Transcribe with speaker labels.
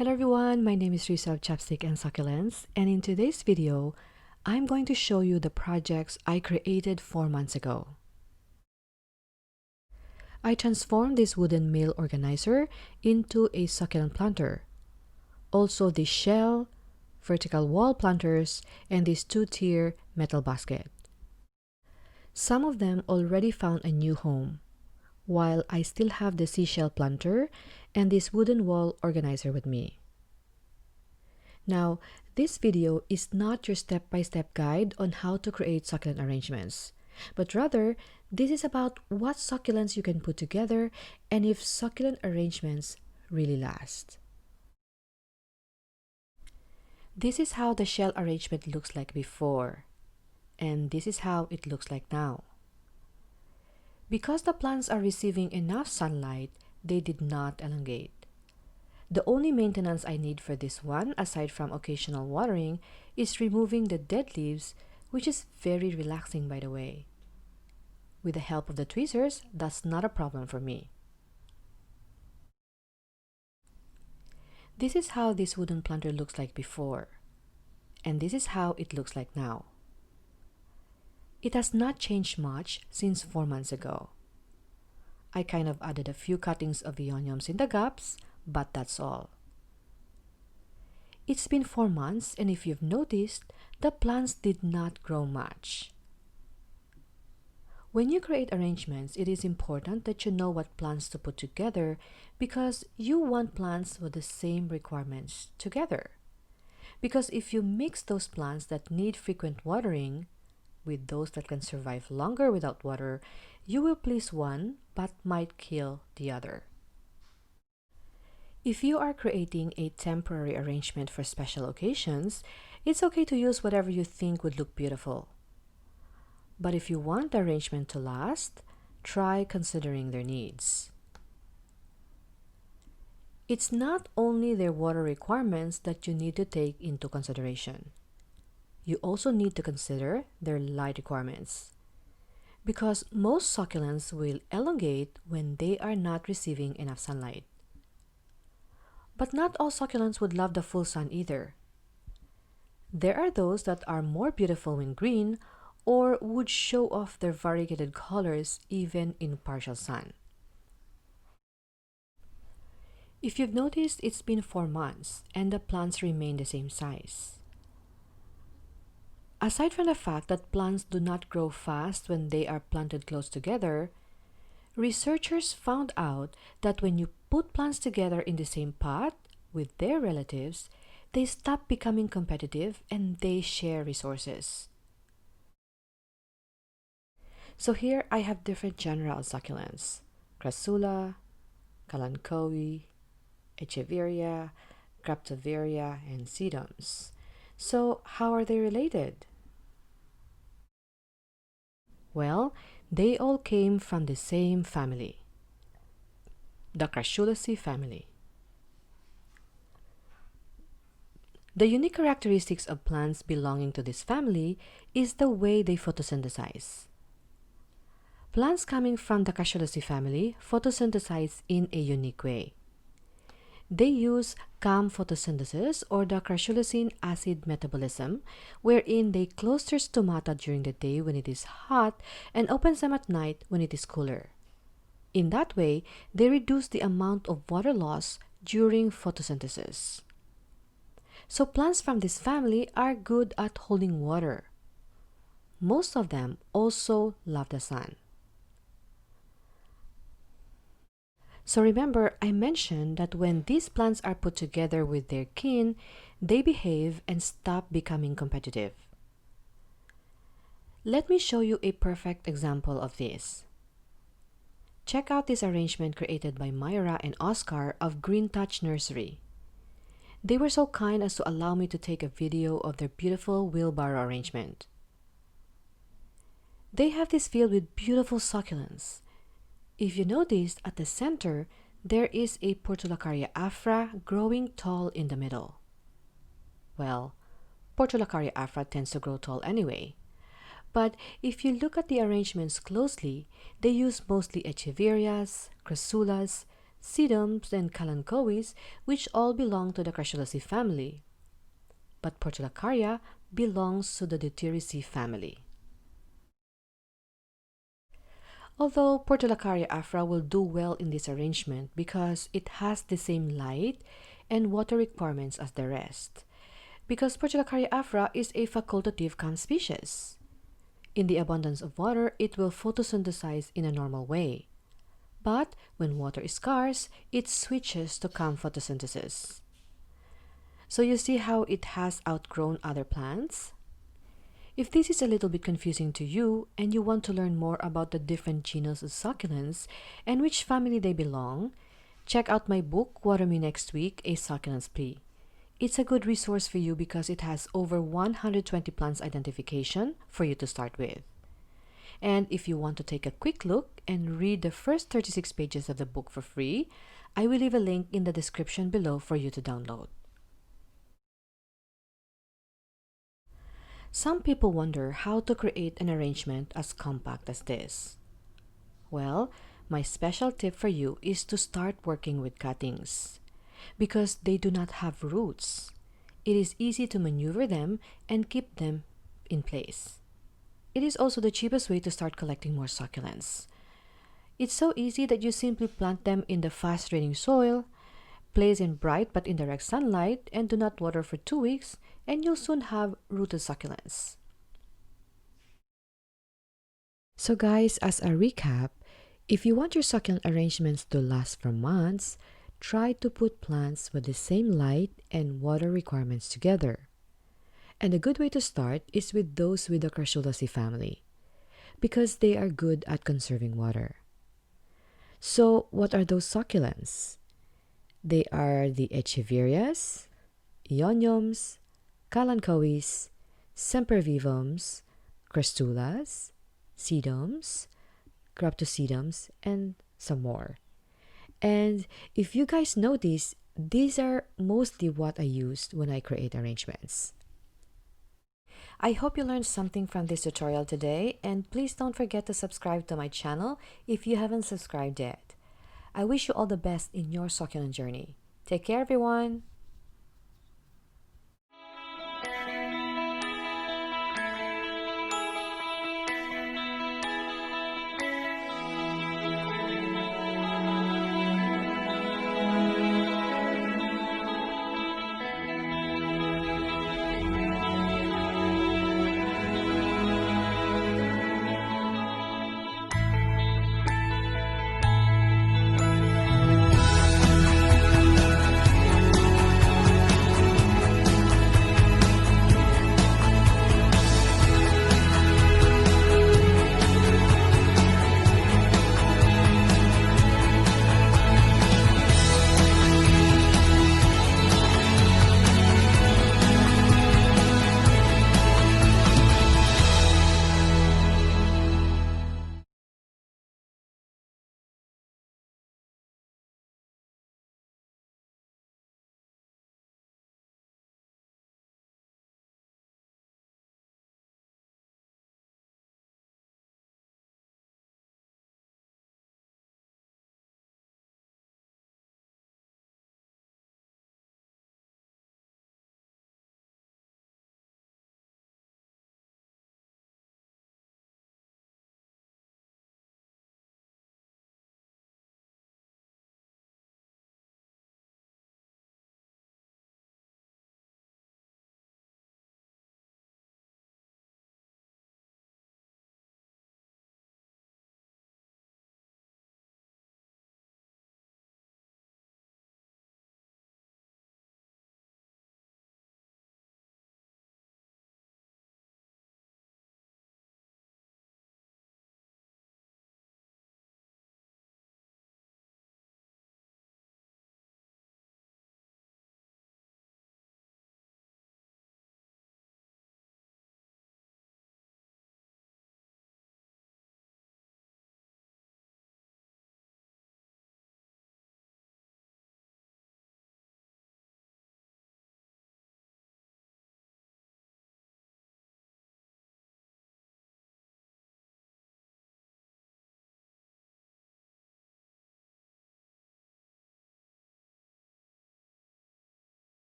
Speaker 1: Hello everyone, my name is Risa of Chapstick and Succulents, and in today's video, I'm going to show you the projects I created 4 months ago. I transformed this wooden mail organizer into a succulent planter. Also the shell, vertical wall planters, and this 2-tier metal basket. Some of them already found a new home, while I still have the seashell planter and this wooden wall organizer with me. Now, this video is not your step-by-step guide on how to create succulent arrangements, but rather, this is about what succulents you can put together and if succulent arrangements really last. This is how the shell arrangement looks like before, and this is how it looks like now. Because the plants are receiving enough sunlight, they did not elongate. The only maintenance I need for this one, aside from occasional watering, is removing the dead leaves, which is very relaxing by the way. With the help of the tweezers, that's not a problem for me. This is how this wooden planter looks like before, and this is how it looks like now. It has not changed much since 4 months ago. I kind of added a few cuttings of Vioniums in the gaps, but that's all. It's been 4 months, and if you've noticed, the plants did not grow much. When you create arrangements, it is important that you know what plants to put together because you want plants with the same requirements together. Because if you mix those plants that need frequent watering with those that can survive longer without water, you will please one but might kill the other. If you are creating a temporary arrangement for special occasions, it's okay to use whatever you think would look beautiful. But if you want the arrangement to last, try considering their needs. It's not only their water requirements that you need to take into consideration. You also need to consider their light requirements. Because most succulents will elongate when they are not receiving enough sunlight. But not all succulents would love the full sun either. There are those that are more beautiful when green or would show off their variegated colors even in partial sun. If you've noticed, it's been 4 months and the plants remain the same size. Aside from the fact that plants do not grow fast when they are planted close together, researchers found out that when you put plants together in the same pot with their relatives, they stop becoming competitive and they share resources. So here I have different genera of succulents: Crassulaceae, Kalanchoe, Echeveria, Graptoveria, and Sedums. So how are they related? Well, they all came from the same family, the Crassulaceae family. The unique characteristics of plants belonging to this family is the way they photosynthesize. Plants coming from the Crassulaceae family photosynthesize in a unique way. They use CAM photosynthesis or the Crassulacean acid metabolism, wherein they close their stomata during the day when it is hot and opens them at night when it is cooler. In that way, they reduce the amount of water loss during photosynthesis. So plants from this family are good at holding water. Most of them also love the sun. So remember, I mentioned that when these plants are put together with their kin, they behave and stop becoming competitive. Let me show you a perfect example of this. Check out this arrangement created by Myra and Oscar of Green Touch Nursery. They were so kind as to allow me to take a video of their beautiful wheelbarrow arrangement. They have this field with beautiful succulents. If you noticed, at the center, there is a Portulacaria afra growing tall in the middle. Well, Portulacaria afra tends to grow tall anyway. But if you look at the arrangements closely, they use mostly Echeverias, Crassulaceae, sedums, and kalanchoes, which all belong to the Crassulaceae family. But Portulacaria belongs to the Deuteraceae family. Although Portulacaria afra will do well in this arrangement because it has the same light and water requirements as the rest, because Portulacaria afra is a facultative calm species. In the abundance of water, it will photosynthesize in a normal way. But when water is scarce, it switches to calm photosynthesis. So you see how it has outgrown other plants? If this is a little bit confusing to you and you want to learn more about the different genus of succulents and which family they belong, check out my book, Water Me Next Week, A Succulent's Plea. It's a good resource for you because it has over 120 plants identification for you to start with. And if you want to take a quick look and read the first 36 pages of the book for free, I will leave a link in the description below for you to download. Some people wonder how to create an arrangement as compact as this. Well, my special tip for you is to start working with cuttings. Because they do not have roots, it is easy to maneuver them and keep them in place. It is also the cheapest way to start collecting more succulents. It's so easy that you simply plant them in the fast-draining soil, place in bright but indirect sunlight, and do not water for 2 weeks, and you'll soon have rooted succulents. So guys, as a recap, if you want your succulent arrangements to last for months, try to put plants with the same light and water requirements together. And a good way to start is with those with the Crassulaceae family, because they are good at conserving water. So what are those succulents? They are the echeverias, ioniums, kalanchoes, sempervivums, crassulas, sedums, graptosedums, and some more. And if you guys notice, these are mostly what I used when I create arrangements. I hope you learned something from this tutorial today, and please don't forget to subscribe to my channel if you haven't subscribed yet. I wish you all the best in your succulent journey. Take care, everyone!